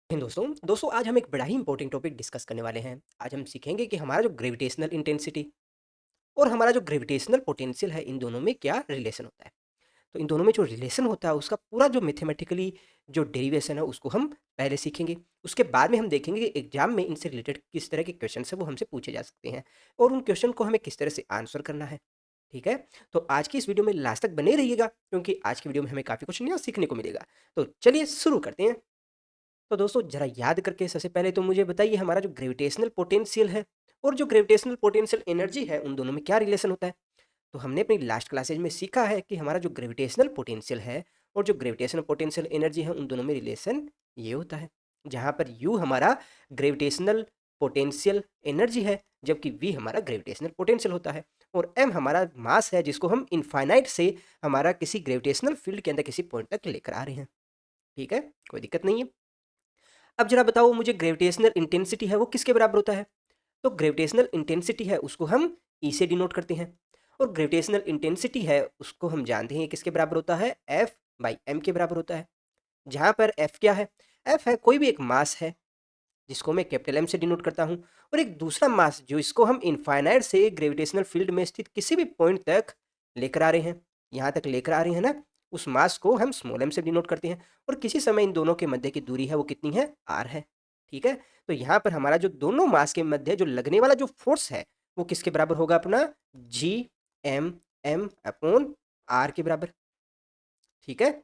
दोस्तों आज हम एक बड़ा ही इंपॉर्टेंट टॉपिक डिस्कस करने वाले हैं। आज हम सीखेंगे कि हमारा जो ग्रेविटेशनल इंटेंसिटी और हमारा जो ग्रेविटेशनल पोटेंशियल है, इन दोनों में क्या रिलेशन होता है। तो इन दोनों में जो रिलेशन होता है उसका पूरा जो मैथमेटिकली जो डेरिवेशन है उसको हम पहले सीखेंगे। उसके बाद में हम देखेंगे कि एग्जाम में इनसे रिलेटेड किस तरह के क्वेश्चन है वो हमसे पूछे जा सकते हैं और उन क्वेश्चन को हमें किस तरह से आंसर करना है। ठीक है, तो आज की इस वीडियो में लास्ट तक बने रहिएगा क्योंकि आज की वीडियो में हमें काफ़ी कुछ नया सीखने को मिलेगा। तो चलिए शुरू करते हैं। तो दोस्तों ज़रा याद करके सबसे पहले तो मुझे बताइए हमारा जो ग्रेविटेशनल पोटेंशियल है और जो ग्रेविटेशनल पोटेंशियल एनर्जी है उन दोनों में क्या रिलेशन होता है। तो हमने अपनी लास्ट क्लासेज में सीखा है कि हमारा जो ग्रेविटेशनल पोटेंशियल है और जो ग्रेविटेशनल पोटेंशियल एनर्जी है उन दोनों में रिलेशन ये होता है, जहाँ पर यू हमारा ग्रेविटेशनल पोटेंशियल एनर्जी है जबकि वी हमारा ग्रेविटेशनल पोटेंशियल होता है और एम हमारा मास है जिसको हम इनफाइनाइट से हमारा किसी ग्रेविटेशनल फील्ड के अंदर किसी पॉइंट तक लेकर आ रहे हैं। ठीक है, कोई दिक्कत नहीं है। अब जरा बताओ मुझे ग्रेविटेशनल इंटेंसिटी है वो किसके बराबर होता है। तो ग्रेविटेशनल इंटेंसिटी है उसको हम ई से डिनोट करते हैं और ग्रेविटेशनल इंटेंसिटी है उसको हम जानते हैं किसके बराबर होता है, एफ बाई एम के बराबर होता है। जहाँ पर एफ क्या है, एफ है कोई भी एक मास है जिसको मैं कैपिटल एम से डिनोट करता हूँ और एक दूसरा मास जो इसको हम इनफाइनाइट से ग्रेविटेशनल फील्ड में स्थित किसी भी पॉइंट तक लेकर आ रहे हैं, यहाँ तक लेकर आ रहे हैं ना, उस मास को हम स्मॉल एम से डिनोट करते हैं और किसी समय इन दोनों के मध्य की दूरी है वो कितनी है, आर है। ठीक है, तो यहाँ पर हमारा जो दोनों मास के मध्य जो लगने वाला जो फोर्स है वो किसके बराबर होगा, अपना G M M upon R के बराबर। ठीक है,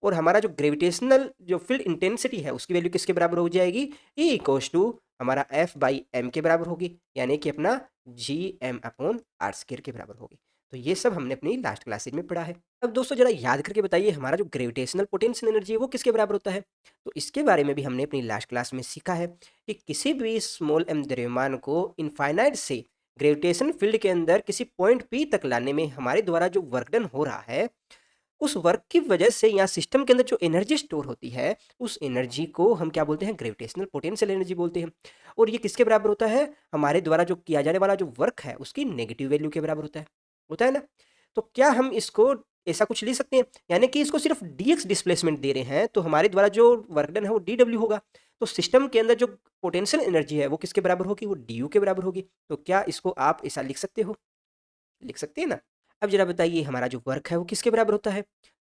और हमारा जो ग्रेविटेशनल जो फील्ड इंटेंसिटी है उसकी वैल्यू किसके बराबर हो जाएगी, ई इक्वल्स टू हमारा एफ बाई एम के बराबर होगी, यानी कि अपना G M upon R square के बराबर होगी। तो ये सब हमने अपनी लास्ट क्लासेज में पढ़ा है। अब दोस्तों जरा याद करके बताइए हमारा जो ग्रेविटेशनल पोटेंशियल एनर्जी है वो किसके बराबर होता है। तो इसके बारे में भी हमने अपनी लास्ट क्लास में सीखा है कि किसी भी स्मॉल एम द्रव्यमान को इनफाइनाइट से ग्रेविटेशन फील्ड के अंदर किसी पॉइंट पी तक लाने में हमारे द्वारा जो वर्क डन हो रहा है उस वर्क की वजह से यहाँ सिस्टम के अंदर जो एनर्जी स्टोर होती है उस एनर्जी को हम क्या बोलते हैं, ग्रेविटेशनल पोटेंशियल एनर्जी बोलते हैं। और ये किसके बराबर होता है, हमारे द्वारा जो किया जाने वाला जो वर्क है उसकी नेगेटिव वैल्यू के बराबर होता है ना। तो क्या हम इसको ऐसा कुछ ले सकते हैं, यानी कि इसको सिर्फ dx डिस्प्लेसमेंट दे रहे हैं तो हमारे द्वारा जो वर्क डन है वो dw होगा। तो सिस्टम के अंदर जो पोटेंशियल एनर्जी है वो किसके बराबर होगी, वो du के बराबर होगी। तो क्या इसको आप ऐसा लिख सकते हो, लिख सकते हैं ना। अब जरा बताइए हमारा जो वर्क है वो किसके बराबर होता है।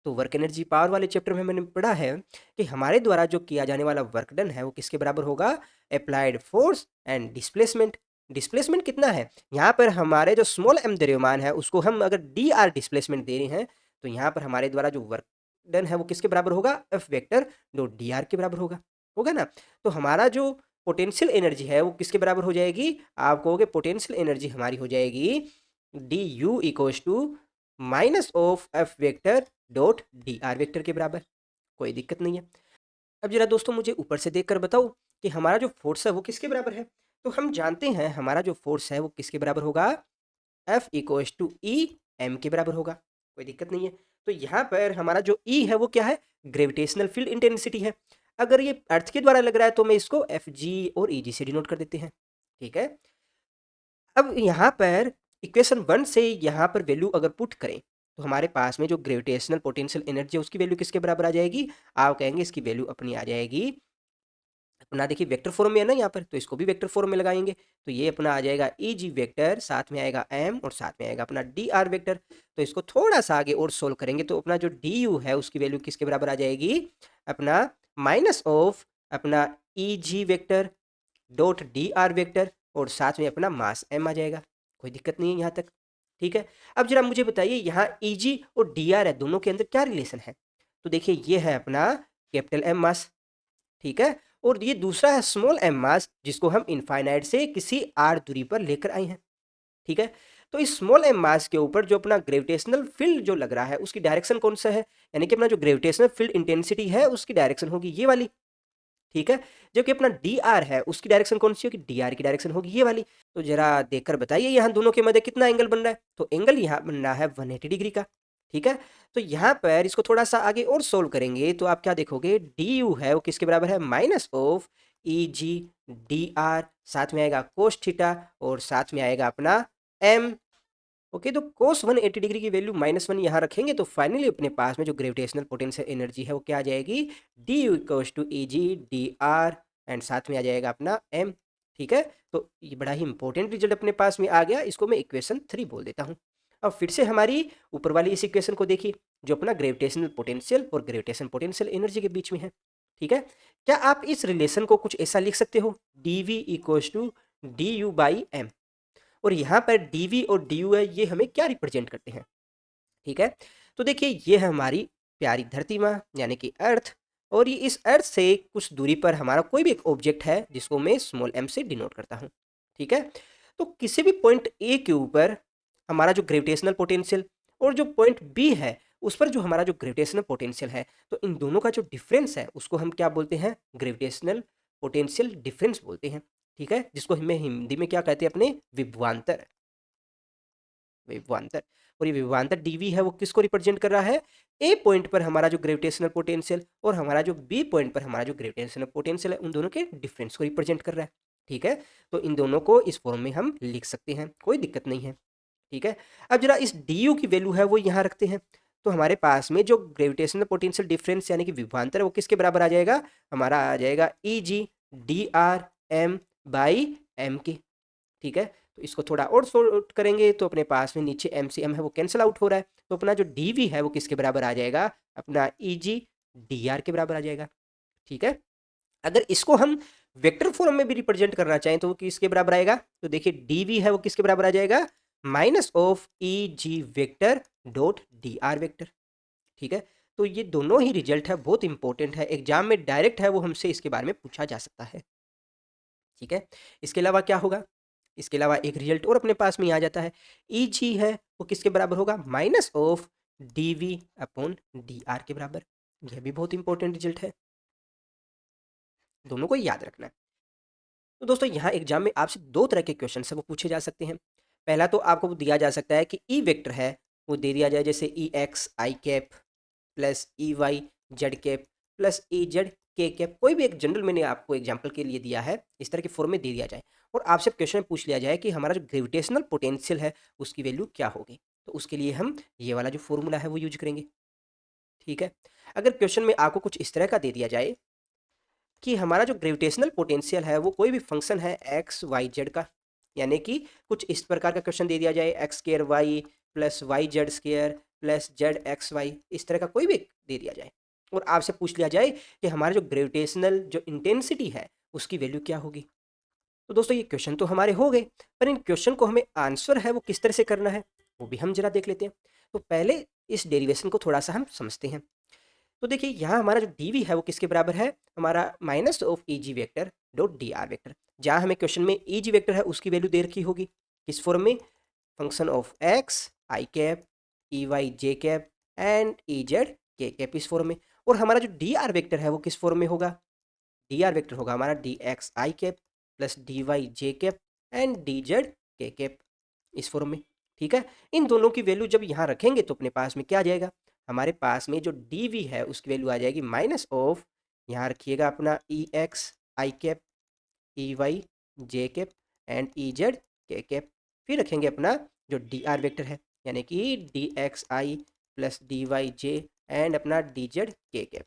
तो वर्क एनर्जी पावर वाले चैप्टर में मैंने पढ़ा है कि हमारे द्वारा जो किया जाने वाला वर्क डन है वो किसके बराबर होगा, applied force and displacement. Displacement कितना है, यहाँ पर हमारे जो स्मॉल एम द्रव्यमान है उसको हम अगर डी आर डिस्प्लेसमेंट दे रहे हैं तो यहाँ पर हमारे द्वारा जो वर्क डन है वो किसके बराबर होगा, F vector dot D R के बराबर होगा, होगा ना। तो हमारा जो पोटेंशियल एनर्जी है वो किसके बराबर हो जाएगी, आप कहोगे पोटेंशियल एनर्जी हमारी हो जाएगी D U equals to minus of F vector dot D R vector के बराबर। कोई दिक्कत नहीं है। अब जरा दोस्तों मुझे ऊपर से देखकर बताओ कि हमारा जो फोर्स है वो किसके बराबर है। तो हम जानते हैं हमारा जो फोर्स है वो किसके बराबर होगा, F equals to E M के बराबर होगा। कोई दिक्कत नहीं है। तो यहाँ पर हमारा जो ई है वो क्या है, ग्रेविटेशनल फील्ड इंटेंसिटी है। अगर ये अर्थ के द्वारा लग रहा है तो मैं इसको एफ जी और ई जी से डिनोट कर देते हैं। ठीक है, अब यहाँ पर इक्वेशन 1 से यहाँ पर वैल्यू अगर पुट करें तो हमारे पास में जो ग्रेविटेशनल पोटेंशियल एनर्जी है उसकी वैल्यू किसके बराबर आ जाएगी, आप कहेंगे इसकी वैल्यू अपनी आ जाएगी अपना, देखिए वेक्टर फॉर्म में है ना यहाँ पर, तो इसको भी वेक्टर फॉर्म में लगाएंगे तो ये अपना आ जाएगा ई जी वेक्टर, साथ में आएगा एम और साथ में आएगा अपना डी आर वेक्टर। तो इसको थोड़ा सा आगे और सोल्व करेंगे तो अपना जो डी यू है उसकी वैल्यू किसके बराबर आ जाएगी, अपना माइनस ऑफ अपना E G vector dot D R vector और साथ में अपना मास एम आ जाएगा। कोई दिक्कत नहीं है यहाँ तक। ठीक है, अब जरा मुझे बताइए यहाँ ई जी और डी आर है दोनों के अंदर क्या रिलेशन है। तो देखिए ये है अपना कैपिटल एम मास, ठीक है, और ये दूसरा है स्मॉल एम मास जिसको हम इनफाइनाइट से किसी आर दूरी पर लेकर आए हैं। ठीक है, तो इस स्मॉल एम मास के ऊपर जो अपना ग्रेविटेशनल फील्ड जो लग रहा है उसकी डायरेक्शन कौन सा है, यानी कि अपना जो ग्रेविटेशनल फील्ड इंटेंसिटी है उसकी डायरेक्शन होगी ये वाली। ठीक है, जबकि अपना डी आर है उसकी डायरेक्शन कौन सी होगी, डी आर की डायरेक्शन होगी ये वाली। तो जरा देखकर बताइए यहाँ दोनों के मध्य कितना एंगल बन रहा है। तो एंगल यहाँ बन रहा है 180 डिग्री का। ठीक है, तो यहाँ पर इसको थोड़ा सा आगे और सोल्व करेंगे तो आप क्या देखोगे, डी यू है वो किसके बराबर है, minus of E G D are, साथ में आएगा कोस थीटा और साथ में आएगा अपना एम ओके, तो cos 180 डिग्री की वैल्यू -1 यहाँ रखेंगे तो फाइनली अपने पास में जो ग्रेविटेशनल पोटेंशियल एनर्जी है वो क्या आ जाएगी, D U equals to E G D R, and साथ में आ जाएगा अपना एम। ठीक है, तो ये बड़ा ही इंपॉर्टेंट रिजल्ट अपने पास में आ गया, इसको मैं इक्वेशन 3 बोल देता हूँ। अब फिर से हमारी ऊपर वाली इस इक्वेशन को देखिए जो अपना ग्रेविटेशनल पोटेंशियल और ग्रेविटेशनल पोटेंशियल एनर्जी के बीच में है। ठीक है, क्या आप इस रिलेशन को कुछ ऐसा लिख सकते हो, D V equals to D U by M, और यहाँ पर डी और डी है ये हमें क्या रिप्रेजेंट करते हैं। ठीक है, तो देखिए ये है हमारी प्यारी धरती माँ यानी कि अर्थ, और ये इस अर्थ से कुछ दूरी पर हमारा कोई भी एक ऑब्जेक्ट है जिसको मैं स्मॉल एम से डिनोट करता हूँ। ठीक है, तो किसी भी पॉइंट ए के ऊपर हमारा जो ग्रेविटेशनल पोटेंशियल और जो पॉइंट बी है उस पर जो हमारा जो ग्रेविटेशनल पोटेंशियल है, तो इन दोनों का जो डिफरेंस है उसको हम क्या बोलते हैं, ग्रेविटेशनल पोटेंशियल डिफरेंस बोलते हैं। ठीक है, जिसको हमें हिंदी में क्या कहते हैं, अपने विभवांतर। विभवांतर, और ये विभवांतर डीवी है वो किसको रिप्रेजेंट कर रहा है, ए पॉइंट पर हमारा जो ग्रेविटेशनल पोटेंशियल और हमारा जो बी पॉइंट पर हमारा जो ग्रेविटेशनल पोटेंशियल है उन दोनों के डिफरेंस को रिप्रेजेंट कर रहा है। ठीक है, तो इन दोनों को इस फॉर्म में हम लिख सकते हैं, कोई दिक्कत नहीं है। ठीक है, अब जरा इस डी यू की वैल्यू है वो यहाँ रखते हैं, तो हमारे पास में जो ग्रेविटेशनल पोटेंशियल डिफरेंस यानी कि विभवांतर है वो किसके बराबर आ जाएगा, हमारा आ जाएगा E G D R M by M के। ठीक है, तो इसको थोड़ा और सॉर्ट करेंगे तो अपने पास में नीचे एम सी एम है वो कैंसिल आउट हो रहा है, तो अपना जो डी वी है वो किसके बराबर आ जाएगा, अपना ई जी डी आर के बराबर आ जाएगा। ठीक है, अगर इसको हम वेक्टर फॉर्म में भी रिप्रेजेंट करना चाहें तो वो किसके बराबर आएगा, तो देखिए डी वी है वो किसके बराबर आ जाएगा, minus of E G vector dot D R vector. ठीक है, तो ये दोनों ही रिजल्ट है बहुत इंपॉर्टेंट है, एग्जाम में डायरेक्ट है वो हमसे इसके बारे में पूछा जा सकता है। ठीक है, इसके अलावा क्या होगा, इसके अलावा एक रिजल्ट और अपने पास में आ जाता है, ई जी है वो किसके बराबर होगा, minus of D V upon D R के बराबर। यह भी बहुत इंपॉर्टेंट रिजल्ट है, दोनों को याद रखना है। तो दोस्तों यहाँ एग्जाम में आपसे दो तरह के क्वेश्चन है वो पूछे जा सकते हैं। पहला तो आपको दिया जा सकता है कि ई वेक्टर है वो दे दिया जाए, जैसे E X I cap plus E Y Z cap plus E Z K cap, कोई भी एक जनरल मैंने आपको एग्जाम्पल के लिए दिया है, इस तरह के फॉर्म में दे दिया जाए और आपसे क्वेश्चन पूछ लिया जाए कि हमारा जो ग्रेविटेशनल पोटेंशियल है उसकी वैल्यू क्या होगी, तो उसके लिए हम ये वाला जो फॉर्मूला है वो यूज करेंगे। ठीक है, अगर क्वेश्चन में आपको कुछ इस तरह का दे दिया जाए कि हमारा जो ग्रेविटेशनल पोटेंशियल है वो कोई भी फंक्शन है एक्स वाई जेड का, यानी कि कुछ इस प्रकार का क्वेश्चन दे दिया जाए X square Y plus Y Z square plus Z X Y, इस तरह का कोई भी दे दिया जाए और आपसे पूछ लिया जाए कि हमारा जो ग्रेविटेशनल जो इंटेंसिटी है उसकी वैल्यू क्या होगी, तो दोस्तों ये क्वेश्चन तो हमारे हो गए, पर इन क्वेश्चन को हमें आंसर है वो किस तरह से करना है वो भी हम जरा देख लेते हैं। तो पहले इस डेरिवेशन को थोड़ा सा हम समझते हैं। तो देखिए यहाँ हमारा जो डी वी है वो किसके बराबर है, हमारा minus of E G vector dot D R vector, जहाँ हमें क्वेश्चन में ई जी वेक्टर है उसकी वैल्यू दे रखी होगी किस फॉर्म में, function of X I cap E Y J cap and E Z K cap इस फॉर्म में, और हमारा जो डी आर वेक्टर है वो किस फॉर्म में होगा, डी आर वेक्टर होगा हमारा D X I cap plus D Y J cap and D Z K cap इस फॉर्म में। ठीक है, इन दोनों की वैल्यू जब यहाँ रखेंगे तो अपने पास में क्या आ जाएगा, हमारे पास में जो डी वी है उसकी वैल्यू आ जाएगी माइनस ऑफ, यहाँ रखिएगा अपना E X I cap E Y J cap and E Z K cap, फिर रखेंगे अपना जो डी आर वेक्टर है यानी कि D X I plus D Y J and अपना डी जेड के कैप,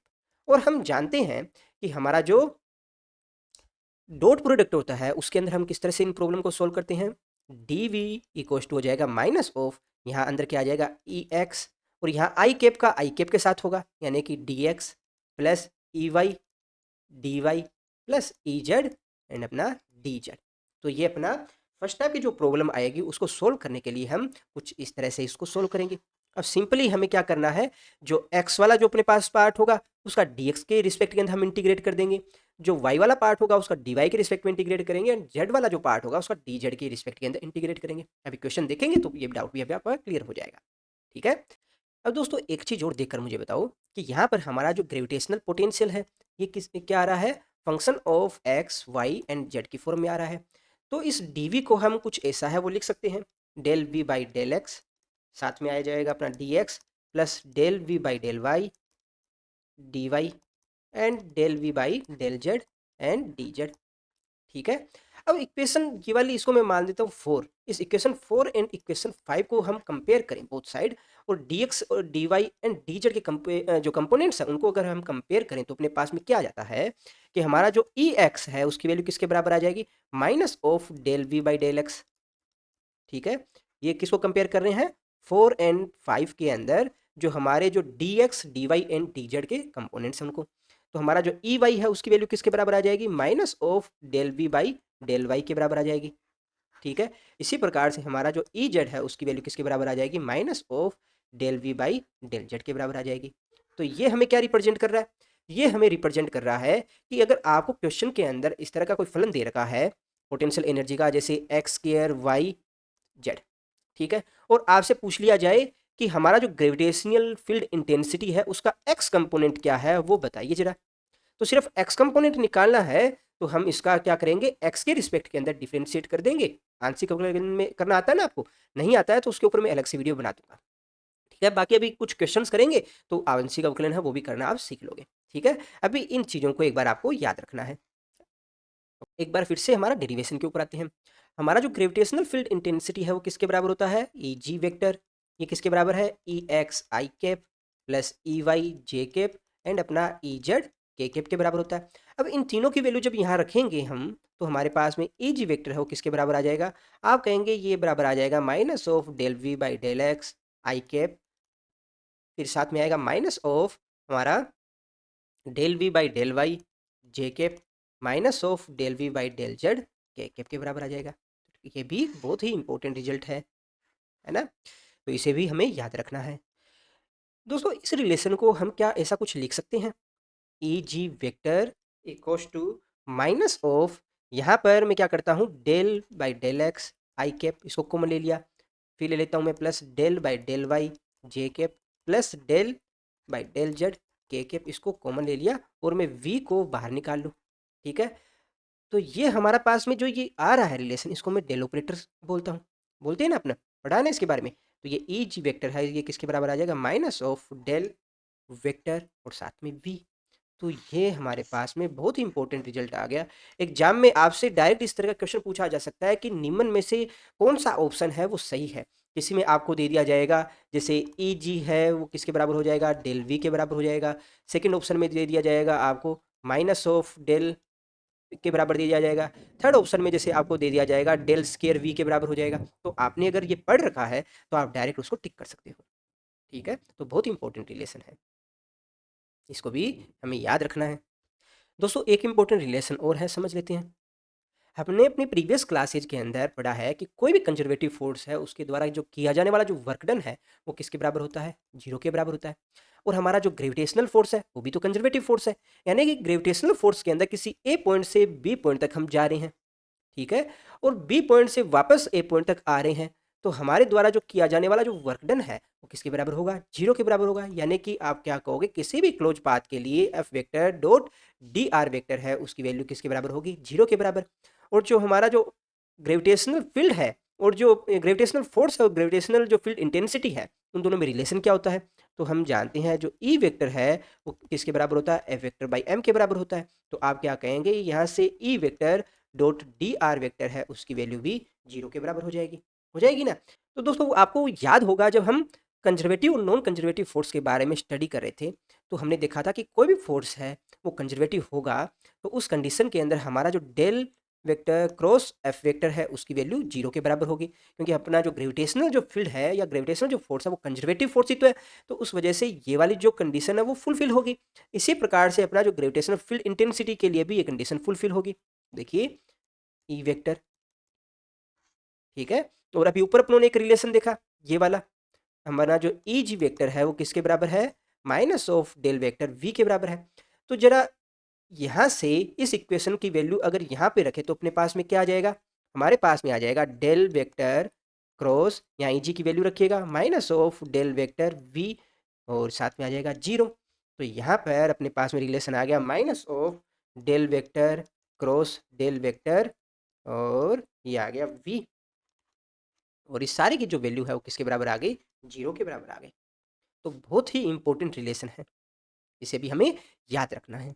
और हम जानते हैं कि हमारा जो डॉट प्रोडक्ट होता है उसके अंदर हम किस तरह से इन प्रॉब्लम को सॉल्व करते हैं, डी वी इक्वल्स टू हो जाएगा माइनस ऑफ, यहाँ अंदर क्या आ जाएगा ई एक्स, और यहाँ आई कैप का आई कैप के साथ होगा यानी कि D X plus E Y D Y plus E Z and अपना डी जेड। तो ये अपना फर्स्ट टाइप की जो प्रॉब्लम आएगी उसको सोल्व करने के लिए हम कुछ इस तरह से इसको सोल्व करेंगे। अब सिंपली हमें क्या करना है, जो एक्स वाला जो अपने पास पार्ट होगा उसका डी एक्स के रिस्पेक्ट के अंदर हम इंटीग्रेट कर देंगे, जो वाई वाला पार्ट होगा उसका डी वाई के रिस्पेक्ट में इंटीग्रेट करेंगे, एंड जेड वाला जो पार्ट होगा उसका डी जेड के रिस्पेक्ट के अंदर इंटीग्रेट करेंगे। अभी क्वेश्चन देखेंगे तो ये डाउट भी अभी आपका क्लियर हो जाएगा। ठीक है, अब दोस्तों एक चीज़ और देखकर मुझे बताओ कि यहाँ पर हमारा जो ग्रेविटेशनल पोटेंशियल है ये किस क्या आ रहा है, function of X Y and Z की फॉर्म में आ रहा है, तो इस डी वी को हम कुछ ऐसा है वो लिख सकते हैं, del V by del X, साथ में आ जाएगा अपना D X plus del V by del Y D Y and del V by del Z and D Z. ठीक है, अब इक्वेशन ये वाली इसको मैं मान देता हूँ 4। इस इक्वेशन 4 एंड इक्वेशन 5 को हम कंपेयर करें बोथ साइड, और dx और dy एंड dz के जो कंपोनेंट्स हैं उनको अगर हम कंपेयर करें तो अपने पास में क्या आ जाता है कि हमारा जो ex है उसकी वैल्यू किसके बराबर आ जाएगी, minus of del V by del X. ठीक है, ये किसको कंपेयर कर रहे हैं, 4 एंड 5 के अंदर जो हमारे जो dx dy एंड dz के कंपोनेंट्स हैं उनको। तो हमारा जो ey है उसकी वैल्यू किसके बराबर आ जाएगी, minus of del V by del Y के बराबर आ जाएगी। ठीक है, इसी प्रकार से हमारा जो ई जेड है उसकी वैल्यू किसके बराबर आ जाएगी, minus of del V by del Z के बराबर आ जाएगी। तो ये हमें क्या रिप्रेजेंट कर रहा है, ये हमें रिप्रेजेंट कर रहा है कि अगर आपको क्वेश्चन के अंदर इस तरह का कोई फलन दे रखा है पोटेंशियल एनर्जी का, जैसे एक्स स्क्वायर वाई जेड, ठीक है, और आपसे पूछ लिया जाए कि हमारा जो ग्रेविटेशनल फील्ड इंटेंसिटी है उसका एक्स कंपोनेंट क्या है वो बताइए जरा। तो सिर्फ एक्स कंपोनेंट निकालना है, तो हम इसका क्या करेंगे, एक्स के रिस्पेक्ट के अंदर डिफरेंशिएट कर देंगे। आंशिक अवकलन में करना आता है ना आपको, नहीं आता है तो उसके ऊपर मैं अलग से वीडियो बना दूंगा। ठीक है, बाकी अभी कुछ क्वेश्चंस करेंगे तो आंशिक अवकलन है वो भी करना आप सीख लोगे। ठीक है, अभी इन चीज़ों को एक बार आपको याद रखना है। एक बार फिर से हमारा डेरिवेशन के ऊपर आते हैं। हमारा जो ग्रेविटेशनल फील्ड इंटेंसिटी है वो किसके बराबर होता है, ई जी वेक्टर। ये किसके बराबर है, E X I cap plus E Y J cap and अपना ई जेड के कैप के बराबर होता है। अब इन तीनों की वैल्यू जब यहाँ रखेंगे हम, तो हमारे पास में ई जी वेक्टर है वो किसके बराबर आ जाएगा, आप कहेंगे ये बराबर आ जाएगा minus of del V by del X I cap, फिर साथ में आएगा माइनस ऑफ हमारा del V by del Y J cap minus of del V by del Z K cap के बराबर आ जाएगा। ये भी बहुत ही इंपॉर्टेंट रिजल्ट है ना, तो इसे भी हमें याद रखना है। दोस्तों इस रिलेशन को हम क्या ऐसा कुछ लिख सकते हैं, E G vector equals to minus of, यहाँ पर मैं क्या करता हूँ del by del X I cap इसको कॉमन ले लिया, फिर ले लेता हूँ मैं plus del by del Y J cap plus del by del Z K cap, इसको कॉमन ले लिया और मैं वी को बाहर निकाल लूँ। ठीक है, तो ये हमारा पास में जो ये आ रहा है रिलेशन, इसको मैं डेल ऑपरेटर बोलता हूँ, बोलते हैं ना अपना, पढ़ा है ना इसके बारे में। तो ये ई जी वेक्टर है ये किसके बराबर आ जाएगा, माइनस ऑफ डेल वेक्टर और साथ में वी। तो ये हमारे पास में बहुत ही इंपॉर्टेंट रिजल्ट आ गया। एग्जाम में आपसे डायरेक्ट इस तरह का क्वेश्चन पूछा जा सकता है कि निम्न में से कौन सा ऑप्शन है वो सही है। किसी में आपको दे दिया जाएगा जैसे ई जी है वो किसके बराबर हो जाएगा, डेल वी के बराबर हो जाएगा। सेकंड ऑप्शन में दे दिया जाएगा आपको माइनस ऑफ डेल के बराबर दिया जाएगा। थर्ड ऑप्शन में जैसे आपको दे दिया जाएगा डेल स्केयर वी के बराबर हो जाएगा। तो आपने अगर ये पढ़ रखा है तो आप डायरेक्ट उसको टिक कर सकते हो। ठीक है, तो बहुत इंपॉर्टेंट रिलेशन है, इसको भी हमें याद रखना है। दोस्तों एक इंपॉर्टेंट रिलेशन और है, समझ लेते हैं। हमने अपनी प्रीवियस क्लासेज के अंदर पढ़ा है कि कोई भी कंजर्वेटिव फोर्स है उसके द्वारा जो किया जाने वाला जो वर्क डन है वो किसके बराबर होता है, जीरो के बराबर होता है। और हमारा जो ग्रेविटेशनल फोर्स है वो भी तो कंजर्वेटिव फोर्स है, यानी कि ग्रेविटेशनल फोर्स के अंदर किसी ए पॉइंट से बी पॉइंट तक हम जा रहे हैं। ठीक है, और बी पॉइंट से वापस ए पॉइंट तक आ रहे हैं, तो हमारे द्वारा जो किया जाने वाला जो वर्क डन है वो किसके बराबर होगा, जीरो के बराबर होगा। यानी कि आप क्या कहोगे, किसी भी क्लोज पाथ के लिए F vector dot D R vector है उसकी वैल्यू किसके बराबर होगी, जीरो के बराबर। और जो हमारा जो ग्रेविटेशनल फील्ड है और जो ग्रेविटेशनल फोर्स है और ग्रेविटेशनल जो फील्ड इंटेंसिटी है उन दोनों में रिलेशन क्या होता है, तो हम जानते हैं जो ई वेक्टर है वो किसके बराबर होता है, एफ वेक्टर बाई एम के बराबर होता है। तो आप क्या कहेंगे, यहाँ से E vector dot D R vector है उसकी वैल्यू भी जीरो के बराबर हो जाएगी ना। तो दोस्तों आपको याद होगा जब हम कंजर्वेटिव और नॉन कंजर्वेटिव फोर्स के बारे में स्टडी कर रहे थे तो हमने देखा था कि कोई भी फोर्स है वो कंजर्वेटिव होगा तो उस कंडीशन के अंदर हमारा जो del vector cross F vector है उसकी वैल्यू जीरो के बराबर होगी, क्योंकि अपना जो ग्रेविटेशनल जो फील्ड है या ग्रेविटेशनल जो फोर्स है वो कंजर्वेटिव फोर्स ही तो है, तो उस वजह से ये वाली जो कंडीशन है वो फुलफिल होगी। इसी प्रकार से अपना जो ग्रेविटेशनल फील्ड इंटेंसिटी के लिए भी ये कंडीशन फुलफिल होगी। देखिए ई वेक्टर, ठीक है, और अभी ऊपर अपनों ने एक रिलेशन देखा, ये वाला हमारा जो ई जी वेक्टर है वो किसके बराबर है, minus of del vector V के बराबर है। तो जरा यहाँ से इस इक्वेशन की वैल्यू अगर यहाँ पे रखे तो अपने पास में क्या आ जाएगा, हमारे पास में आ जाएगा डेल वेक्टर क्रॉस, यहाँ ई जी की वैल्यू रखिएगा minus of del vector V और साथ में आ जाएगा जीरो। तो यहाँ पर अपने पास में रिलेशन आ गया minus of del vector cross del vector और ये आ गया वी, और इस सारे की जो वैल्यू है वो किसके बराबर आ गई, जीरो के बराबर आ गई। तो बहुत ही इंपॉर्टेंट रिलेशन है, इसे भी हमें याद रखना है।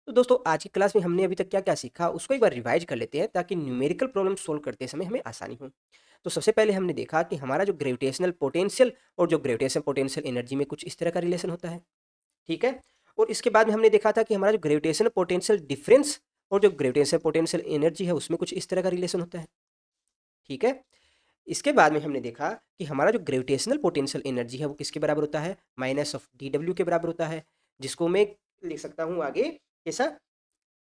तो दोस्तों आज की क्लास में हमने अभी तक क्या क्या सीखा उसको एक बार रिवाइज कर लेते हैं ताकि न्यूमेरिकल प्रॉब्लम सोल्व करते समय हमें आसानी हो। तो सबसे पहले हमने देखा कि हमारा जो ग्रेविटेशनल पोटेंशियल और जो ग्रेविटेशनल पोटेंशियल एनर्जी में कुछ इस तरह का रिलेशन होता है, ठीक है। और इसके बाद में हमने देखा था कि हमारा जो ग्रेविटेशनल पोटेंशियल डिफरेंस और जो ग्रेविटेशनल पोटेंशियल एनर्जी है उसमें कुछ इस तरह का रिलेशन होता है, ठीक है। इसके बाद में हमने देखा कि हमारा जो ग्रेविटेशनल पोटेंशियल एनर्जी है वो किसके बराबर होता है, माइनस ऑफ डी डब्ल्यू के बराबर होता है, जिसको मैं लिख सकता हूँ आगे कैसा,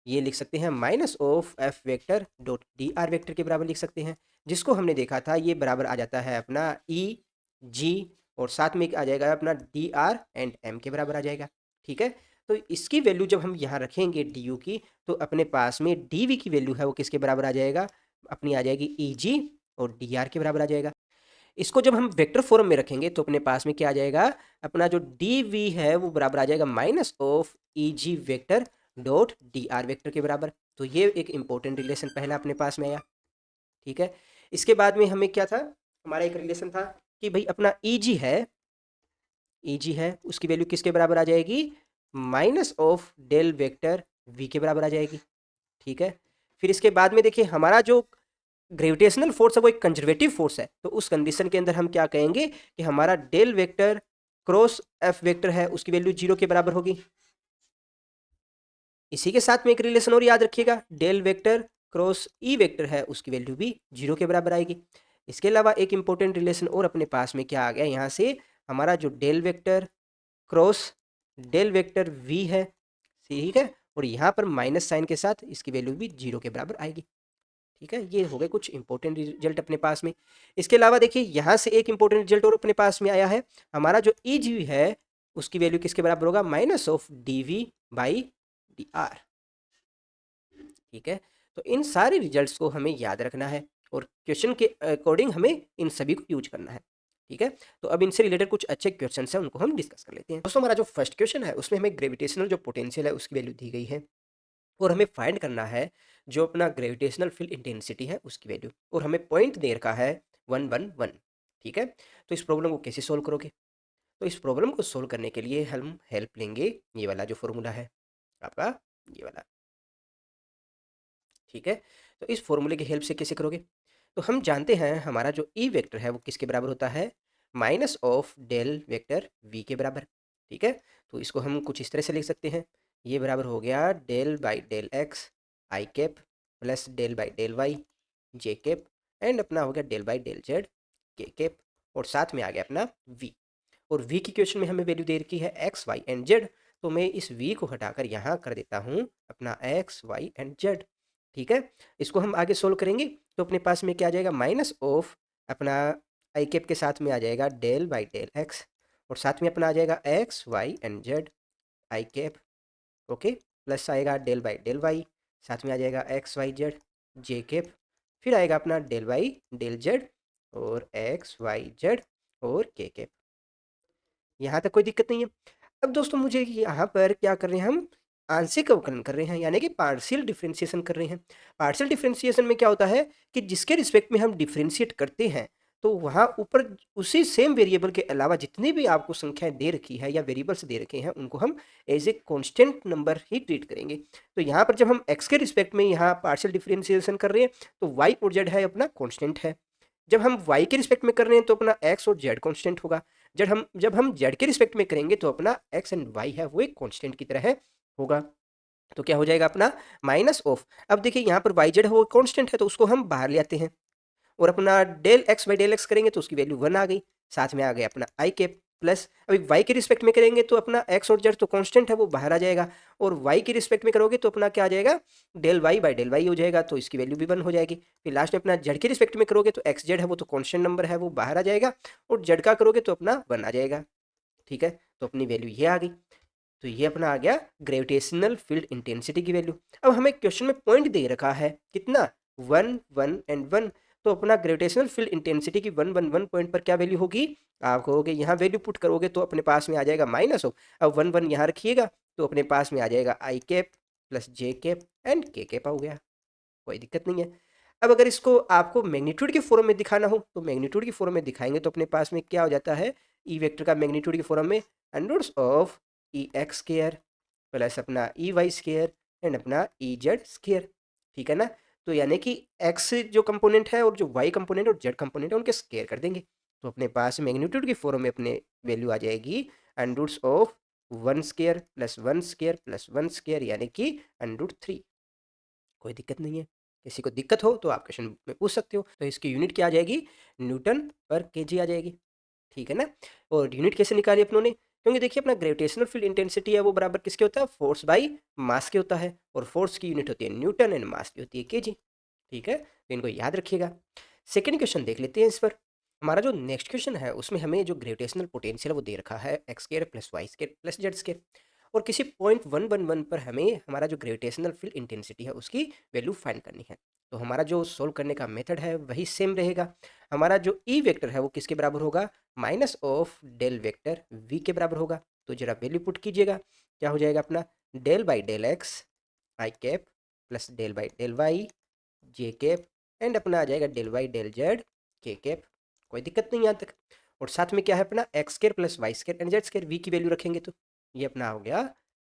ये लिख सकते हैं minus of F vector dot D R vector के बराबर लिख सकते हैं, जिसको हमने देखा था ये बराबर आ जाता है अपना ई जी और साथ में आ जाएगा अपना डी आर एंड एम के बराबर आ जाएगा, ठीक है। तो इसकी वैल्यू जब हम यहाँ रखेंगे डी यू की तो अपने पास में डी वी की वैल्यू है वो किसके बराबर आ जाएगा, अपनी आ जाएगी ई जी और डी आर के बराबर आ जाएगा। इसको जब हम वेक्टर फॉर्म में रखेंगे तो अपने पास में क्या आ जाएगा, अपना जो डी वी है वो बराबर आ जाएगा minus of E G vector dot D R vector के बराबर। तो ये एक इंपॉर्टेंट रिलेशन पहला अपने पास में आया, ठीक है। इसके बाद में हमें क्या था, हमारा एक रिलेशन था कि भाई अपना ई जी है उसकी वैल्यू किसके बराबर आ जाएगी, minus of del vector V के बराबर आ जाएगी, ठीक है। फिर इसके बाद में देखिए हमारा जो ग्रेविटेशनल फोर्स है वो एक कंजर्वेटिव फोर्स है, तो उस कंडीशन के अंदर हम क्या कहेंगे कि हमारा del vector cross F vector है उसकी वैल्यू 0 के बराबर होगी। इसी के साथ में एक रिलेशन और याद रखिएगा, del vector cross E vector है उसकी वैल्यू भी 0 के बराबर आएगी। इसके अलावा एक इंपॉर्टेंट रिलेशन और अपने पास में क्या आ गया यहाँ से, हमारा जो del vector cross del vector V है, ठीक है, और यहाँ पर माइनस साइन के साथ इसकी वैल्यू भी 0 के बराबर आएगी, ठीक है। ये हो गए कुछ इंपॉर्टेंट रिजल्ट अपने पास में। इसके अलावा देखिए यहाँ से एक इंपॉर्टेंट रिजल्ट और अपने पास में आया है, हमारा जो ई जी है उसकी वैल्यू किसके बराबर होगा, minus of D V by D R, ठीक है। तो इन सारे रिजल्ट्स को हमें याद रखना है और क्वेश्चन के अकॉर्डिंग हमें इन सभी को यूज करना है, ठीक है। तो अब इनसे रिलेटेड कुछ अच्छे क्वेश्चन हैं उनको हम डिस्कस कर लेते हैं। दोस्तों हमारा जो फर्स्ट क्वेश्चन है उसमें हमें ग्रेविटेशनल जो पोटेंशियल है उसकी वैल्यू दी गई है और हमें फाइंड करना है जो अपना ग्रेविटेशनल फील्ड इंटेंसिटी है उसकी वैल्यू, और हमें पॉइंट दे रखा है 111, ठीक है। तो इस प्रॉब्लम को कैसे सोल्व करोगे, तो इस प्रॉब्लम को सोल्व करने के लिए हम हेल्प लेंगे ये वाला जो फॉर्मूला है आपका, ये वाला, ठीक है। तो इस फॉर्मूले की हेल्प से कैसे करोगे, तो हम जानते हैं हमारा जो ई वेक्टर है वो किसके बराबर होता है, minus of del vector V के बराबर, ठीक है। तो इसको हम कुछ इस तरह से लिख सकते हैं, ये बराबर हो गया del by del X I cap plus del by del Y J cap and अपना हो गया del by del Z K cap, और साथ में आ गया अपना वी, और वी की क्वेश्चन में हमें वैल्यू दे रखी है एक्स वाई एंड जेड, तो मैं इस वी को हटाकर यहाँ कर देता हूँ अपना एक्स वाई एंड जेड, ठीक है। इसको हम आगे सोल्व करेंगे तो अपने पास में क्या आ जाएगा, माइनस ऑफ अपना आई कैप के साथ में आ जाएगा डेल बाई डेल एक्स और साथ में अपना आ जाएगा X Y and Z I cap, okay, plus आएगा डेल बाई डेल वाई, साथ में आ जाएगा X Y Z J cap, फिर आएगा अपना डेल वाई डेल जेड और एक्स वाई जेड और के कैप। यहाँ तक कोई दिक्कत नहीं है। अब दोस्तों मुझे यहाँ पर क्या कर रहे हैं, हम आंशिक अवकलन कर रहे हैं यानी कि पार्शियल डिफरेंशिएशन कर रहे हैं। पार्शियल डिफरेंशिएशन में क्या होता है कि जिसके रिस्पेक्ट में हम डिफरेंशिएट करते हैं तो वहाँ ऊपर उसी सेम वेरिएबल के अलावा जितनी भी आपको संख्याएं दे रखी है या वेरिएबल्स दे रखे हैं उनको हम एज ए कॉन्स्टेंट नंबर ही ट्रीट करेंगे। तो यहाँ पर जब हम एक्स के रिस्पेक्ट में यहाँ पार्शियल डिफरेंशिएशन कर रहे हैं तो वाई और जेड है अपना कॉन्स्टेंट है, जब हम y के रिस्पेक्ट में कर रहे हैं तो अपना x और z कांस्टेंट होगा, जब हम z के रिस्पेक्ट में करेंगे तो अपना x एंड y है वो एक कांस्टेंट की तरह होगा। तो क्या हो जाएगा अपना माइनस ऑफ, अब देखिए यहाँ पर y z है वो कांस्टेंट है तो उसको हम बाहर ले आते हैं और अपना del X by del X करेंगे तो उसकी वैल्यू 1 आ गई, साथ में आ गया अपना आई कैप प्लस, अभी y के रिस्पेक्ट में करेंगे तो अपना x और z तो कांस्टेंट है वो बाहर आ जाएगा, और y के रिस्पेक्ट में करोगे तो अपना क्या आ जाएगा del y by del Y हो जाएगा तो इसकी वैल्यू भी 1 हो जाएगी। फिर लास्ट में अपना z के रिस्पेक्ट में करोगे तो एक्स जेड है वो तो कांस्टेंट नंबर है वो बाहर आ जाएगा, और z का करोगे तो अपना 1 आ जाएगा, ठीक है। तो अपनी वैल्यू ये आ गई, तो ये अपना आ गया ग्रेविटेशनल फील्ड इंटेंसिटी की वैल्यू। अब हमें क्वेश्चन में पॉइंट दे रखा है कितना 1 1 एंड 1, तो अपना ग्रेविटेशनल फील्ड इंटेंसिटी की 1 1 1 पॉइंट पर क्या वैल्यू होगी, आप कहोगे यहाँ वैल्यू पुट करोगे तो अपने पास में आ जाएगा माइनस ऑफ, अब 1 1 यहाँ रखिएगा तो अपने पास में आ जाएगा I cap plus J cap and K cap हो गया, कोई दिक्कत नहीं है। अब अगर इसको आपको मैग्नीट्यूड के फॉर्म में दिखाना हो तो मैग्नीट्यूड के फॉर्म में दिखाएंगे तो अपने पास में क्या हो जाता है, ई वेक्टर का मैग्नीट्यूड के फॉर्म में अंडर्स of E X square plus अपना ई वाई स्क्वायर एंड अपना ई जेड स्केयर, ठीक है ना। तो यानी कि एक्स जो कंपोनेंट है और जो वाई कंपोनेंट और जेड कंपोनेंट है उनके स्केयर कर देंगे, तो अपने पास मैग्नीट्यूड की फॉर्म में अपने वैल्यू आ जाएगी under roots of 1 square plus 1 square plus 1 square यानी कि अंडर रूट 3। कोई दिक्कत नहीं है, किसी को दिक्कत हो तो आप क्वेश्चन में पूछ सकते हो। तो इसकी यूनिट क्या आ जाएगी, न्यूटन पर केजी आ जाएगी, ठीक है ना। और यूनिट कैसे निकाली अपनों ने, क्योंकि देखिए अपना ग्रेविटेशनल फील्ड इंटेंसिटी है वो बराबर किसके होता है, फोर्स बाई मास के होता है, और फोर्स की यूनिट होती है न्यूटन एंड मास की होती है केजी, ठीक है। तो इनको याद रखिएगा। सेकेंड क्वेश्चन देख लेते हैं इस पर। हमारा जो नेक्स्ट क्वेश्चन है उसमें हमें जो ग्रेविटेशनल पोटेंशियल है वो दे रखा है X square plus Y square plus Z square, और किसी पॉइंट 111 पर हमें हमारा जो ग्रेविटेशनल फील्ड इंटेंसिटी है उसकी वैल्यू फाइंड करनी है। तो हमारा जो सोल्व करने का मेथड है वही सेम रहेगा। हमारा जो ई वेक्टर है वो किसके बराबर होगा, minus of del vector V के बराबर होगा। तो जरा वैल्यू पुट कीजिएगा, क्या हो जाएगा अपना del by del X I cap plus del by del Y J cap and अपना आ जाएगा del Y del Z K cap. कोई दिक्कत नहीं यहाँ तक। और साथ में क्या है अपना X square plus Y square and Z square, V की वैल्यू रखेंगे तो ये अपना हो गया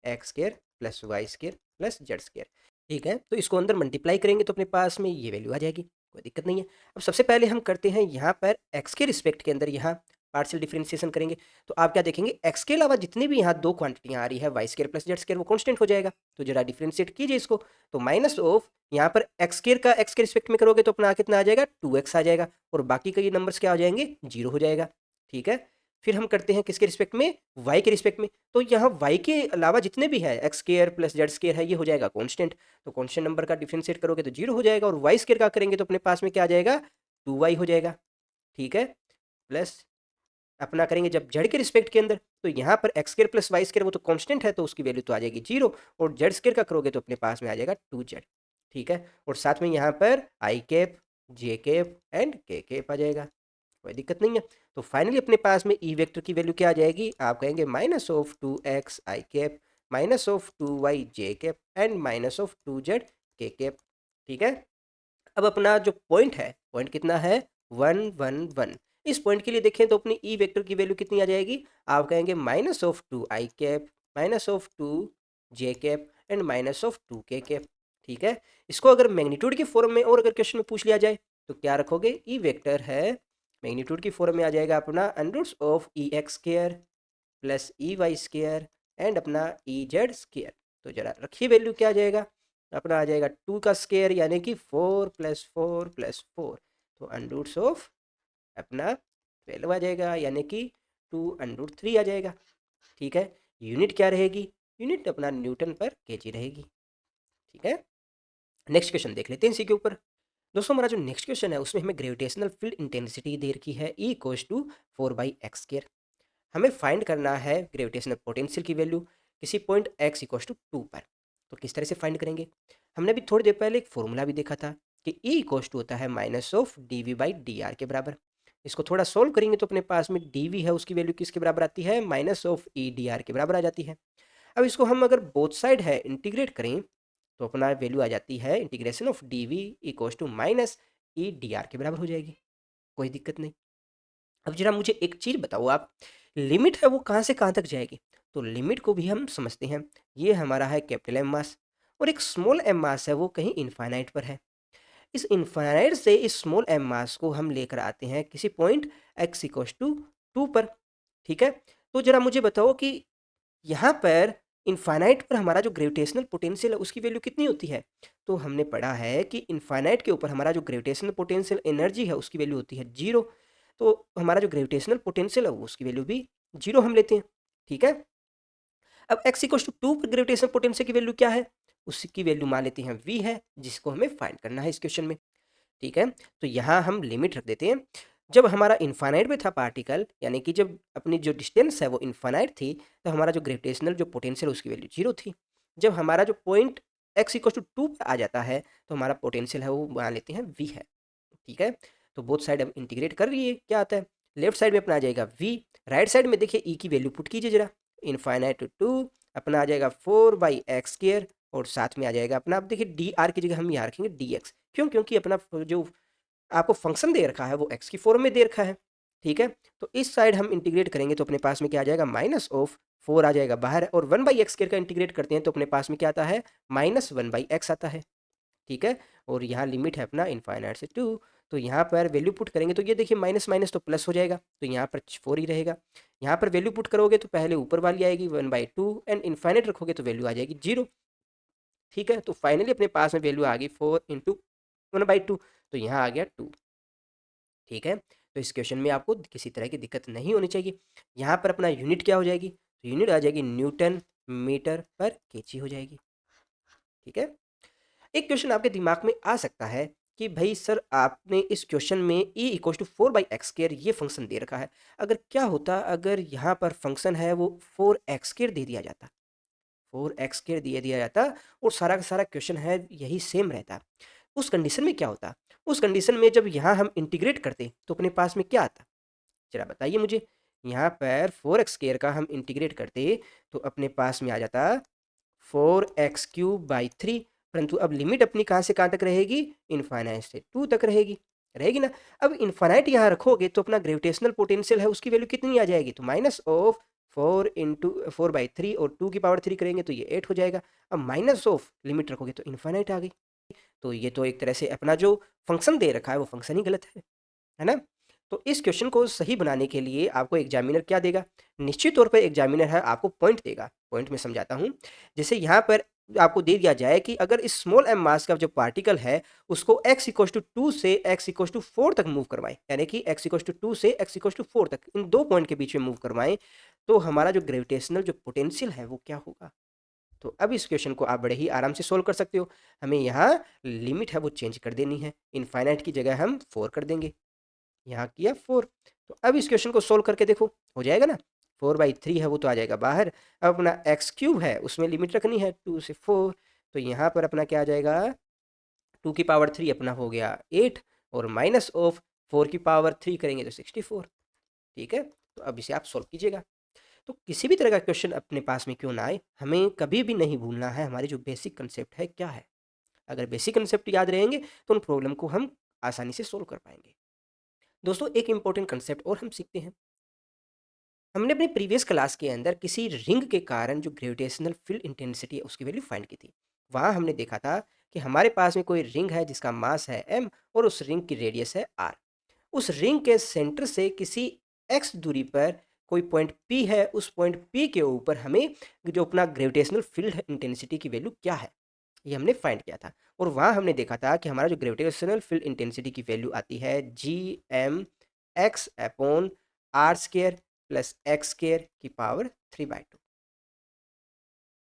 X square plus Y square plus Z square, ठीक है। तो इसको अंदर मल्टीप्लाई करेंगे तो अपने पास में ये वैल्यू आ जाएगी, कोई दिक्कत नहीं है। अब सबसे पहले हम करते हैं यहाँ पर एक्स के रिस्पेक्ट के अंदर यहाँ पार्शियल डिफरेंशिएशन करेंगे। तो आप क्या देखेंगे, एक्स के अलावा जितनी भी यहाँ दो क्वांटिटियाँ आ रही है Y square plus Z square वो कांस्टेंट हो जाएगा। तो जरा डिफरेंशिएट कीजिए इसको, तो माइनस ऑफ यहाँ पर एक्स स्केयर का एक्स के रिस्पेक्ट में करोगे तो अपना कितना आ जाएगा 2x आ जाएगा, और बाकी के ये नंबर्स क्या आ जाएंगे, जीरो हो जाएगा, ठीक है। फिर हम करते हैं किसके रिस्पेक्ट में, y के रिस्पेक्ट में। तो यहाँ y के अलावा जितने भी है x square plus Z square है ये हो जाएगा कांस्टेंट, तो कांस्टेंट नंबर का डिफरेंशिएट करोगे तो जीरो हो जाएगा, और y स्केयर का करेंगे तो अपने पास में क्या आ जाएगा 2y हो जाएगा, ठीक है। प्लस अपना करेंगे जब जेड के रिस्पेक्ट के अंदर, तो यहाँ पर X square plus Y square वो तो कांस्टेंट है तो उसकी वैल्यू तो आ जाएगी जीरो, और जेड स्केयर का करोगे तो अपने पास में आ जाएगा 2z, ठीक है। और साथ में यहाँ पर आई cap J cap and K cap आ जाएगा, कोई दिक्कत नहीं है। तो फाइनली अपने पास में ई वेक्टर की वैल्यू क्या आ जाएगी, आप कहेंगे minus of 2x I cap minus of 2y J cap and minus of 2z के कैप, ठीक है। अब अपना जो पॉइंट है, पॉइंट कितना है 111, इस पॉइंट के लिए देखें तो अपनी ई वेक्टर की वैल्यू कितनी आ जाएगी, आप कहेंगे minus of 2 I cap minus of 2 J cap and minus of 2 के कैप, ठीक है। इसको अगर मैग्नीट्यूड की फॉर्म में और अगर क्वेश्चन में पूछ लिया जाए तो क्या रखोगे, ई वेक्टर है मैग्नीट्यूड की फॉर्म में आ जाएगा अपना under roots of E X square plus E Y square and अपना ई जेड स्क्वायर। तो जरा रखिए वैल्यू क्या आ जाएगा, अपना आ जाएगा 2 का स्क्वायर यानी कि 4 प्लस 4 प्लस 4, तो अंडर रूट्स ऑफ अपना 12 आ जाएगा यानी कि 2 अंडर रूट 3 आ जाएगा, ठीक है। यूनिट क्या रहेगी, यूनिट अपना न्यूटन पर केजी रहेगी, ठीक है। नेक्स्ट क्वेश्चन देख लेते हैं इसी के ऊपर। दोस्तों हमारा जो नेक्स्ट क्वेश्चन है उसमें हमें ग्रेविटेशनल फील्ड इंटेंसिटी दे रखी है E equals to 4/x square. हमें फाइंड करना है ग्रेविटेशनल पोटेंशियल की वैल्यू किसी पॉइंट x इक्वल्स टू 2 पर। तो किस तरह से फाइंड करेंगे, हमने अभी थोड़ी देर पहले एक फॉर्मूला भी देखा था कि ई इक्वल्स टू होता है minus of D V by D R के बराबर। इसको थोड़ा सोल्व करेंगे तो अपने पास में डी वी है उसकी वैल्यू किसके बराबर आती है, minus of E D R के बराबर आ जाती है। अब इसको हम अगर बोथ साइड है इंटीग्रेट करें तो अपना वैल्यू आ जाती है integration of D V equals to minus E D R के बराबर हो जाएगी, कोई दिक्कत नहीं। अब जरा मुझे एक चीज़ बताओ आप, लिमिट है वो कहाँ से कहाँ तक जाएगी, तो लिमिट को भी हम समझते हैं। ये हमारा है कैपिटल एम मास और एक स्मॉल एम मास है वो कहीं इनफाइनाइट पर है। इस इनफाइनाइट से इस स्मॉल एम मास को हम लेकर आते हैं किसी पॉइंट एक्स इक्वल्स टू 2 पर, ठीक है। तो जरा मुझे बताओ कि यहाँ पर इनफाइनाइट पर हमारा जो ग्रेविटेशनल पोटेंशियल है उसकी वैल्यू कितनी होती है, तो हमने पढ़ा है कि इनफाइनाइट के ऊपर हमारा जो ग्रेविटेशनल पोटेंशियल एनर्जी है उसकी वैल्यू होती है जीरो। तो हमारा जो ग्रेविटेशनल पोटेंशियल है उसकी वैल्यू भी जीरो हम लेते हैं, ठीक है। अब एक्स इक्वल टू 2 पर ग्रेविटेशनल पोटेंशियल की वैल्यू क्या है, उसकी वैल्यू मान लेते हैं वी है जिसको हमें फाइंड करना है इस क्वेश्चन में, ठीक है। तो यहाँ हम लिमिट रख देते हैं, जब हमारा इनफाइनाइट में था पार्टिकल यानी कि जब अपनी जो डिस्टेंस है वो इनफाइनाइट थी तो हमारा जो ग्रेविटेशनल जो पोटेंशियल उसकी वैल्यू जीरो थी। जब हमारा जो पॉइंट एक्स इक्वल टू 2 पर आ जाता है तो हमारा पोटेंशियल है वो मान लेते हैं वी है, ठीक है। तो बोथ साइड हम इंटीग्रेट कर रही है, क्या आता है लेफ्ट साइड में अपना आ जाएगा वी, राइट साइड में देखिए ई की वैल्यू पुट कीजिए जरा, इनफाइनाइट टू 2 अपना आ जाएगा 4/x स्क्वायर, और साथ में आ जाएगा अपना, अब देखिए डी आर की जगह हम यहाँ रखेंगे डी एक्स, क्यों, क्योंकि अपना जो आपको फंक्शन दे रखा है वो एक्स की फॉर्म में दे रखा है, ठीक है। तो इस साइड हम इंटीग्रेट करेंगे तो अपने पास में क्या आ जाएगा, माइनस ऑफ 4 आ जाएगा बाहर, और 1/x² का इंटीग्रेट करते हैं तो अपने पास में क्या आता है, -1/x आता है। ठीक है। और यहाँ लिमिट है अपना इनफाइनाइट से 2, तो यहाँ पर वैल्यू पुट करेंगे तो ये देखिए माइनस माइनस तो प्लस हो जाएगा, तो यहाँ पर 4 ही रहेगा। यहाँ पर वैल्यू पुट करोगे तो पहले ऊपर वाली आएगी 1/2 एंड इनफाइनाइट रखोगे तो वैल्यू आ जाएगी 0। ठीक है। तो फाइनली अपने पास में वैल्यू आ गई 4 इंटू 1/2, तो यहाँ आ गया 2। ठीक है। तो इस क्वेश्चन में आपको किसी तरह की दिक्कत नहीं होनी चाहिए। यहाँ पर अपना यूनिट क्या हो जाएगी, तो यूनिट आ जाएगी न्यूटन मीटर पर केजी हो जाएगी। ठीक है। एक क्वेश्चन आपके दिमाग में आ सकता है कि भाई सर आपने इस क्वेश्चन में e इक्वल टू 4/x² ये फंक्शन दे रखा है, अगर क्या होता अगर यहाँ पर फंक्शन है वो 4x² दे दिया जाता, 4x² दे दिया जाता और सारा का सारा क्वेश्चन है यही सेम रहता, उस कंडीशन में क्या होता, उस कंडीशन में जब यहाँ हम इंटीग्रेट करते तो अपने पास में क्या आता, जरा बताइए मुझे। यहाँ पर 4x² का हम इंटीग्रेट करते तो अपने पास में आ जाता 4x³/3, परंतु अब लिमिट अपनी कहाँ से कहाँ तक रहेगी, इनफाइनाइट से 2 तक रहेगी, रहेगी ना। अब इनफाइनाइट यहाँ रखोगे तो अपना ग्रेविटेशनल पोटेंशियल है उसकी वैल्यू कितनी आ जाएगी, तो माइनस ऑफ 4/3 और 2 की पावर 3 करेंगे तो ये 8 हो जाएगा। अब माइनस ऑफ लिमिट रखोगे तो इनफाइनाइट आ गई। तो ये तो एक तरह से अपना जो फंक्शन दे रखा है वो फंक्शन ही गलत है ना। तो इस क्वेश्चन को सही बनाने के लिए आपको एग्जामिनर क्या देगा, निश्चित तौर पर एग्जामिनर है आपको पॉइंट देगा। पॉइंट में समझाता हूँ, जैसे यहाँ पर आपको दे दिया जाए कि अगर इस स्मॉल एम मास का जो पार्टिकल है उसको x इक्वल टू 2 से x इक्वल टू 4 तक मूव करवाएं, यानी कि x इक्वल टू 2 से x इक्वल टू 4 तक इन दो पॉइंट के बीच में मूव करवाएं, तो हमारा जो ग्रेविटेशनल जो पोटेंशियल है वो क्या होगा। तो अब इस क्वेश्चन को आप बड़े ही आराम से सोल्व कर सकते हो। हमें यहाँ लिमिट है वो चेंज कर देनी है, इनफाइनाइट की जगह हम 4 कर देंगे, यहाँ किया 4। तो अब इस क्वेश्चन को सोल्व करके देखो हो जाएगा ना, 4/3 है वो तो आ जाएगा बाहर। अब अपना x³ है उसमें लिमिट रखनी है 2 से 4, तो यहाँ पर अपना क्या आ जाएगा, 2 की पावर 3 अपना हो गया 8 और माइनस ऑफ 4 की पावर 3 करेंगे तो 64। ठीक है। तो अब इसे आप सोल्व कीजिएगा। तो किसी भी तरह का क्वेश्चन अपने पास में क्यों ना आए, हमें कभी भी नहीं भूलना है हमारी जो बेसिक कंसेप्ट है क्या है। अगर बेसिक कंसेप्ट याद रहेंगे तो उन प्रॉब्लम को हम आसानी से सोल्व कर पाएंगे। दोस्तों एक इंपॉर्टेंट कंसेप्ट और हम सीखते हैं, हमने अपनी प्रीवियस क्लास के अंदर किसी रिंग के कारण जो ग्रेविटेशनल फील्ड इंटेंसिटी है उसकी वैल्यू फाइंड की थी। वहाँ हमने देखा था कि हमारे पास में कोई रिंग है जिसका मास है m और उस रिंग की रेडियस है r। उस रिंग के सेंटर से किसी x दूरी पर कोई पॉइंट p है, उस पॉइंट p के ऊपर हमें जो अपना ग्रेविटेशनल फील्ड इंटेंसिटी की वैल्यू क्या है ये हमने फाइंड किया था। और वहाँ हमने देखा था कि हमारा जो ग्रेविटेशनल फील्ड इंटेंसिटी की वैल्यू आती है gmx/r² प्लस x² की पावर 3/2।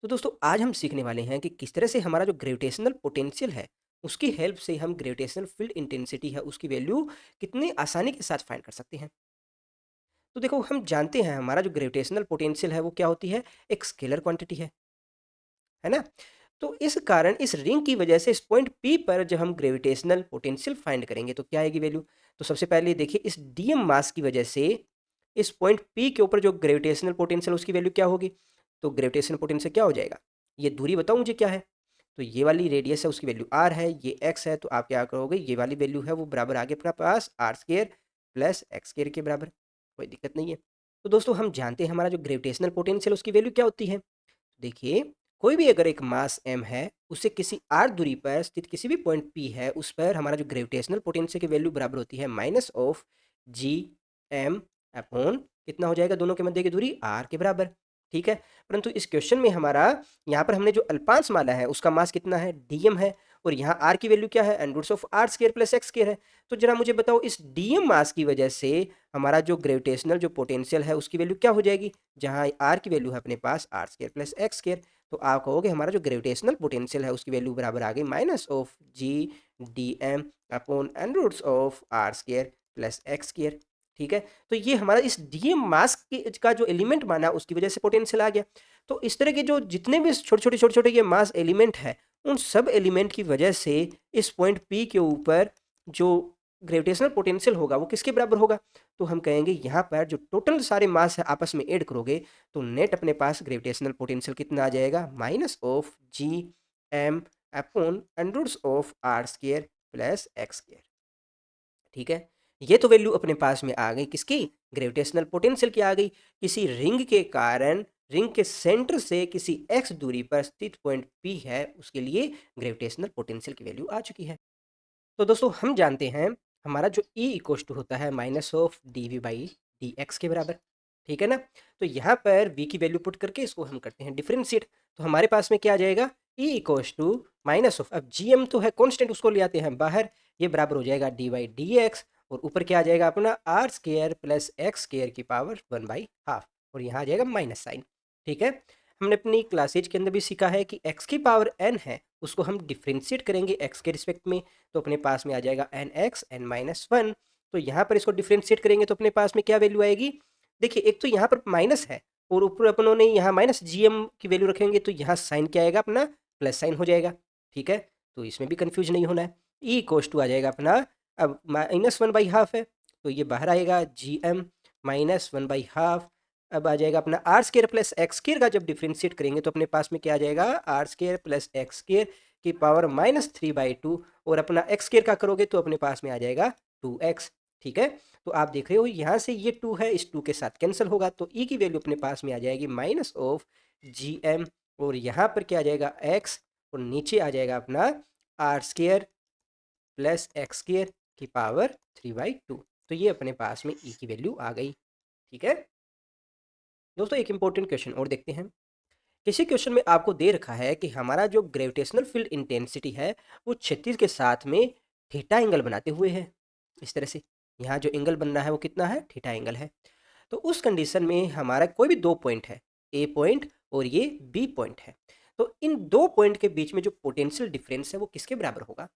तो दोस्तों आज हम सीखने वाले हैं कि किस तरह से हमारा जो ग्रेविटेशनल पोटेंशियल है उसकी हेल्प से हम ग्रेविटेशनल फील्ड इंटेंसिटी है उसकी वैल्यू कितनी आसानी के साथ फाइंड कर सकते हैं। तो देखो हम जानते हैं हमारा जो ग्रेविटेशनल पोटेंशियल है वो क्या होती है, एक स्केलर क्वांटिटी है ना। तो इस कारण इस रिंग की वजह से इस पॉइंट P पर जब हम ग्रेविटेशनल पोटेंशियल फाइंड करेंगे तो क्या आएगी वैल्यू। तो सबसे पहले देखिए इस डीएम मास की वजह से इस पॉइंट P के ऊपर जो ग्रेविटेशनल पोटेंशियल उसकी वैल्यू क्या होगी, तो ग्रेविटेशनल पोटेंशियल क्या हो जाएगा, ये दूरी बताओ मुझे क्या है, तो ये वाली रेडियस है उसकी वैल्यू r है, ये x है, तो आप क्या करोगे ये वाली वैल्यू है वो बराबर आगे अपना पास r² प्लस x² के बराबर, कोई दिक्कत नहीं है। तो दोस्तों हम जानते हैं हमारा जो ग्रेविटेशनल पोटेंशियल उसकी वैल्यू क्या होती है। देखिए कोई भी अगर एक मास m है उससे किसी r दूरी पर स्थित किसी भी पॉइंट P है उस पर हमारा जो ग्रेविटेशनल पोटेंशियल की वैल्यू बराबर होती है माइनस ऑफ g m कितना हो जाएगा, दोनों के मध्य की दूरी r के बराबर। ठीक है। परंतु इस क्वेश्चन में हमारा यहाँ पर हमने जो अल्पांश माना है उसका मास कितना है, dm है, और यहाँ r की वैल्यू क्या है, √r² प्लस x² है। तो जरा मुझे बताओ इस dm मास की वजह से हमारा जो ग्रेविटेशनल जो पोटेंशियल है उसकी वैल्यू क्या हो जाएगी, जहाँ r की वैल्यू है अपने पास r² प्लस x², तो आप कहोगे हमारा जो ग्रेविटेशनल पोटेंशियल है उसकी वैल्यू बराबर आ गई minus of g(dm)/√r² plus x²। ठीक है। तो ये हमारा इस डीएम मास का जो एलिमेंट माना उसकी वजह से पोटेंशियल आ गया। तो इस तरह के जो जितने भी छोटे-छोटे ये मास एलिमेंट है उन सब एलिमेंट की वजह से इस पॉइंट P के ऊपर जो ग्रेविटेशनल पोटेंशियल होगा वो किसके बराबर होगा, तो हम कहेंगे यहाँ पर जो टोटल सारे मास है आपस में ऐड करोगे तो नेट अपने पास ग्रेविटेशनल पोटेंशियल कितना आ जाएगा, minus of g(m)/√r² plus x²। ठीक है। ये तो वैल्यू अपने पास में आ गई किसकी, ग्रेविटेशनल पोटेंशियल की आ गई। किसी रिंग के कारण रिंग के सेंटर से किसी x दूरी पर स्थित पॉइंट P है, उसके लिए ग्रेविटेशनल पोटेंशियल की वैल्यू आ चुकी है। तो दोस्तों हम जानते हैं हमारा जो E इक्वल टू होता है माइनस ऑफ dv/dx के बराबर, ठीक है ना। तो यहाँ पर v की वैल्यू पुट करके इसको हम करते हैं डिफरेंशिएट, तो हमारे पास में क्या आ जाएगा, E equal to minus of, अब gm तो है कांस्टेंट, उसको ले आते हैं बाहर, ये बराबर हो जाएगा dy/dx, और ऊपर क्या आ जाएगा अपना R square plus X square की पावर 1/2, और यहाँ आ जाएगा माइनस साइन, ठीक है। हमने अपनी क्लासेज के अंदर भी सीखा है कि x की पावर n है उसको हम डिफ्रेंशिएट करेंगे x के रिस्पेक्ट में, तो अपने पास में आ जाएगा nx n-1। तो यहाँ पर इसको डिफ्रेंशिएट करेंगे तो अपने पास में क्या वैल्यू आएगी, देखिए एक तो यहाँ पर माइनस है और ऊपर अपनों ने यहाँ माइनस gm की वैल्यू रखेंगे, तो यहाँ साइन क्या आएगा अपना प्लस साइन हो जाएगा, ठीक है। तो इसमें भी कन्फ्यूज नहीं होना है। ई कोस टू आ जाएगा अपना, अब -1/2 है तो ये बाहर आएगा gm -1/2, अब आ जाएगा अपना R square plus X square का जब डिफ्रेंशिएट करेंगे तो अपने पास में क्या आ जाएगा, R square plus X square की पावर -3/2, और अपना एक्स स्केयर का करोगे तो अपने पास में आ जाएगा 2x, ठीक है। तो आप देख रहे हो यहाँ से ये 2 है, इस 2 के साथ कैंसिल होगा, तो e की वैल्यू अपने पास में आ जाएगी माइनस ऑफ gm, और यहाँ पर क्या आ जाएगा x, और नीचे आ जाएगा अपना R square plus X square की पावर 3/2। तो ये अपने पास में e की वैल्यू आ गई, ठीक है। दोस्तों एक इंपॉर्टेंट क्वेश्चन और देखते हैं। किसी क्वेश्चन में आपको दे रखा है कि हमारा जो ग्रेविटेशनल फील्ड इंटेंसिटी है वो क्षितिज के साथ में थीटा एंगल बनाते हुए है, इस तरह से यहाँ जो एंगल बनना है वो कितना है, थीटा एंगल है। तो उस कंडीशन में हमारा कोई भी दो पॉइंट है, ए पॉइंट और ये बी पॉइंट है, तो इन दो पॉइंट के बीच में जो पोटेंशियल डिफरेंस है वो किसके बराबर होगा,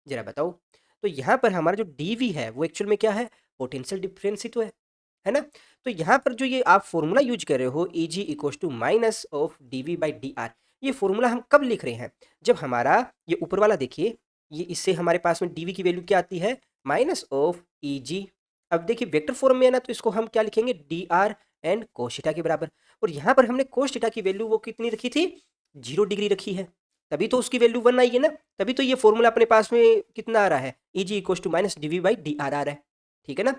जरा बताओ। तो यहाँ पर हमारा जो डी है वो एक्चुअल में क्या है, पोटेंशियल डिफरेंस ही तो है ना। तो यहाँ पर जो ये आप फॉर्मूला यूज कर रहे हो E G equals to minus of D V by D R, ये फॉर्मूला हम कब लिख रहे हैं, जब हमारा ये ऊपर वाला देखिए, ये इससे हमारे पास में डी वी की वैल्यू क्या आती है, माइनस ऑफ ई जी। अब देखिए वेक्टर फॉर्म में है ना, तो इसको हम क्या लिखेंगे, डी आर एंड कोशिटा के बराबर, और यहाँ पर हमने कोशिटा की वैल्यू वो कितनी रखी थी, 0 डिग्री रखी है, तभी तो उसकी वैल्यू 1 आई है ना, तभी तो ये फॉर्मूला अपने पास में कितना आ रहा है, E G equals to minus D V by D R आ रहा है, ठीक है ना।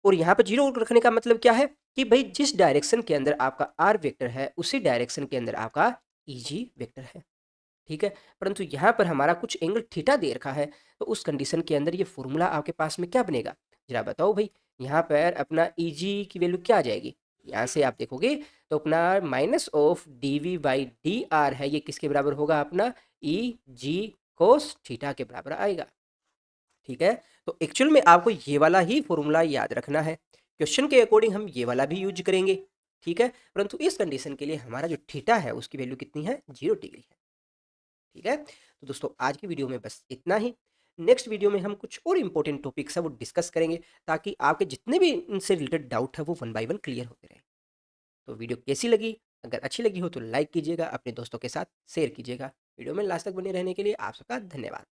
और यहाँ पर 0 रखने का मतलब क्या है कि भाई जिस डायरेक्शन के अंदर आपका आर वेक्टर है उसी डायरेक्शन के अंदर आपका ई जी वेक्टर है, ठीक है। परंतु यहाँ पर हमारा कुछ एंगल थीटा दे रखा है, तो उस कंडीशन के अंदर ये फॉर्मूला आपके पास में क्या बनेगा, जरा बताओ भाई। यहाँ पर अपना ई जी की वैल्यू क्या आ जाएगी, यहाँ से आप देखोगे तो अपना minus of D V by D R है, ये किसके बराबर होगा, अपना ई जी कोस थीटा के बराबर आएगा, ठीक है। तो एक्चुअल में आपको ये वाला ही फॉर्मूला याद रखना है, क्वेश्चन के अकॉर्डिंग हम ये वाला भी यूज करेंगे, ठीक है। परंतु इस कंडीशन के लिए हमारा जो थीटा है उसकी वैल्यू कितनी है, 0 डिग्री है, ठीक है। तो दोस्तों आज की वीडियो में बस इतना ही। नेक्स्ट वीडियो में हम कुछ और इंपॉर्टेंट टॉपिक्स है वो डिस्कस करेंगे, ताकि आपके जितने भी इनसे रिलेटेड डाउट है वो 1 बाय 1 क्लियर होते रहे। तो वीडियो कैसी लगी, अगर अच्छी लगी हो तो लाइक कीजिएगा, अपने दोस्तों के साथ शेयर कीजिएगा। वीडियो में लास्ट तक बने रहने के लिए आप सबका धन्यवाद।